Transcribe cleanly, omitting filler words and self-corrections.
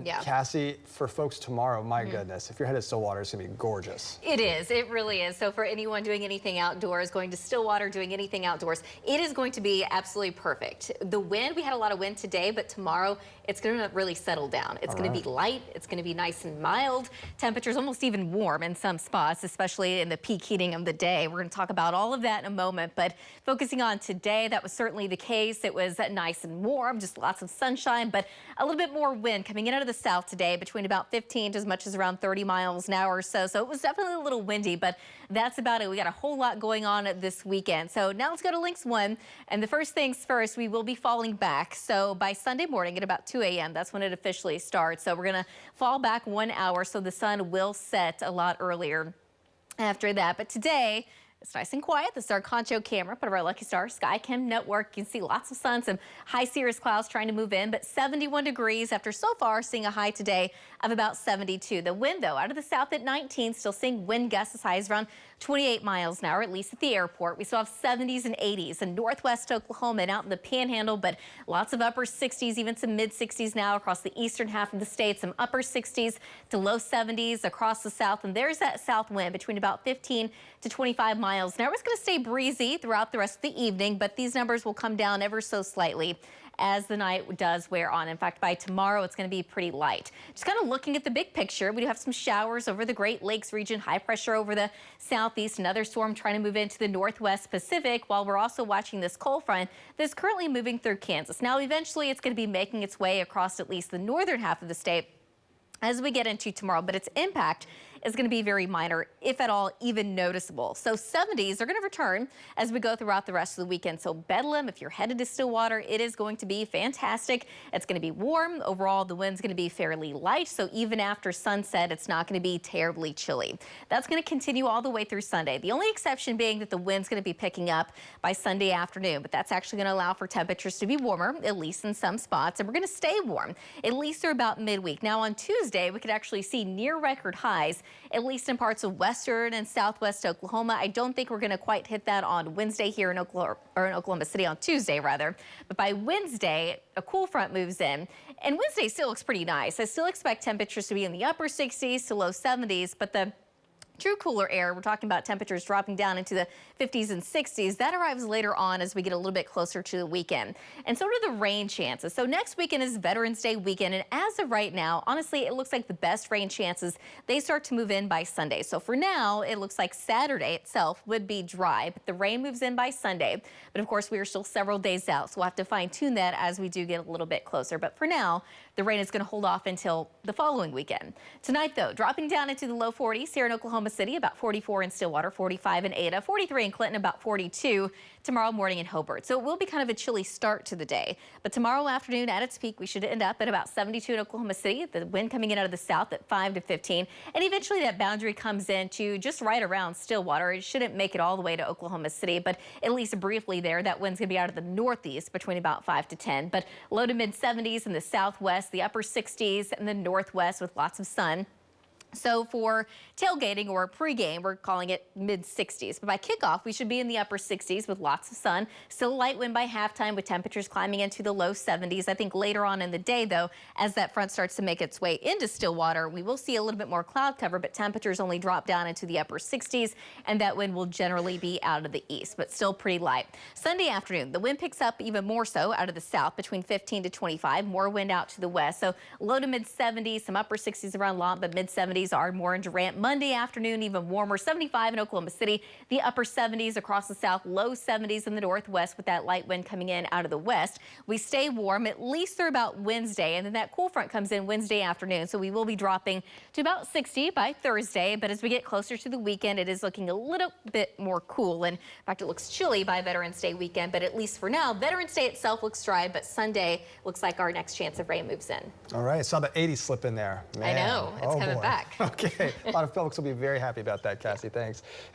Yeah. Cassie, for folks tomorrow, my goodness, if you're headed to Stillwater, it's going to be gorgeous. It is. It really is. So for anyone doing anything outdoors, going to Stillwater, doing anything outdoors, it is going to be absolutely perfect. The wind, we had a lot of wind today, but tomorrow it's going to really settle down. It's going to be light. It's going to be nice and mild. Temperatures almost even warm in some spots, especially in the peak heating of the day. We're going to talk about all of that in a moment, but focusing on today, that was certainly the case. It was nice and warm, just lots of sunshine, but a little bit more wind coming in out of the south today, between about 15 to as much as around 30 miles an hour or so. So it was definitely a little windy, but that's about it. We got a whole lot going on this weekend. So now let's go to Links 1. And the first things first, we will be falling back. So by Sunday morning at about 2 a.m., that's when it officially starts. So we're going to fall back 1 hour, so the sun will set a lot earlier after that. But today, it's nice and quiet. This is our Concho camera, part of our Lucky Star Sky Cam network. You can see lots of sun, some high cirrus clouds trying to move in, but 71 degrees after so far seeing a high today of about 72. The wind, though, out of the south at 19, still seeing wind gusts as high as around 28 miles an hour, at least at the airport. We still have 70s and 80s in northwest Oklahoma and out in the Panhandle, but lots of upper 60s, even some mid 60s now across the eastern half of the state. Some upper 60s to low 70s across the south, and there's that south wind between about 15 to 25 miles. Now it's going to stay breezy throughout the rest of the evening, but these numbers will come down ever so slightly as the night does wear on. In fact, by tomorrow, it's going to be pretty light. Just kind of looking at the big picture, we do have some showers over the Great Lakes region, high pressure over the southeast, another storm trying to move into the northwest Pacific, while we're also watching this cold front that's currently moving through Kansas. Now, eventually, it's going to be making its way across at least the northern half of the state as we get into tomorrow, but its impact is going to be very minor, if at all, even noticeable. So 70s are going to return as we go throughout the rest of the weekend. So Bedlam, if you're headed to Stillwater, it is going to be fantastic. It's going to be warm. Overall, the wind's going to be fairly light. So even after sunset, it's not going to be terribly chilly. That's going to continue all the way through Sunday. The only exception being that the wind's going to be picking up by Sunday afternoon, but that's actually going to allow for temperatures to be warmer, at least in some spots. And we're going to stay warm, at least through about midweek. Now on Tuesday, we could actually see near record highs, at least in parts of western and southwest Oklahoma. I don't think we're going to quite hit that on Wednesday here in Oklahoma City, on Tuesday rather. But by Wednesday, a cool front moves in, and Wednesday still looks pretty nice. I still expect temperatures to be in the upper 60s to low 70s, but the true cooler air, we're talking about temperatures dropping down into the 50s and 60s. That arrives later on as we get a little bit closer to the weekend. And so do the rain chances. So next weekend is Veterans Day weekend. And as of right now, honestly, it looks like the best rain chances, they start to move in by Sunday. So for now, it looks like Saturday itself would be dry, but the rain moves in by Sunday. But of course, we are still several days out, so we'll have to fine tune that as we do get a little bit closer. But for now, the rain is going to hold off until the following weekend. Tonight, though, dropping down into the low 40s here in Oklahoma City, about 44 in Stillwater, 45 in Ada, 43 in Clinton, about 42 tomorrow morning in Hobart. So it will be kind of a chilly start to the day. But tomorrow afternoon at its peak, we should end up at about 72 in Oklahoma City. The wind coming in out of the south at 5 to 15. And eventually that boundary comes in to just right around Stillwater. It shouldn't make it all the way to Oklahoma City, but at least briefly there, that wind's going to be out of the northeast between about 5 to 10. But low to mid 70s in the southwest, the upper 60s in the northwest with lots of sun. So for tailgating or pregame, we're calling it mid 60s. But by kickoff, we should be in the upper 60s with lots of sun. Still a light wind by halftime with temperatures climbing into the low 70s. I think later on in the day, though, as that front starts to make its way into Stillwater, we will see a little bit more cloud cover, but temperatures only drop down into the upper 60s, and that wind will generally be out of the east, but still pretty light. Sunday afternoon, the wind picks up even more so out of the south between 15 to 25, more wind out to the west. So low to mid 70s, some upper 60s around Lont, but mid 70s are more in Durant. Monday afternoon, even warmer, 75 in Oklahoma City, the upper 70s across the south, low 70s in the northwest with that light wind coming in out of the west. We stay warm at least through about Wednesday, and then that cool front comes in Wednesday afternoon, so we will be dropping to about 60 by Thursday. But as we get closer to the weekend, it is looking a little bit more cool, and in fact, it looks chilly by Veterans Day weekend, but at least for now, Veterans Day itself looks dry, but Sunday looks like our next chance of rain moves in. All right, saw the 80s slip in there. Man. I know, it's coming back. Okay, a lot of folks will be very happy about that, Cassie. Thanks.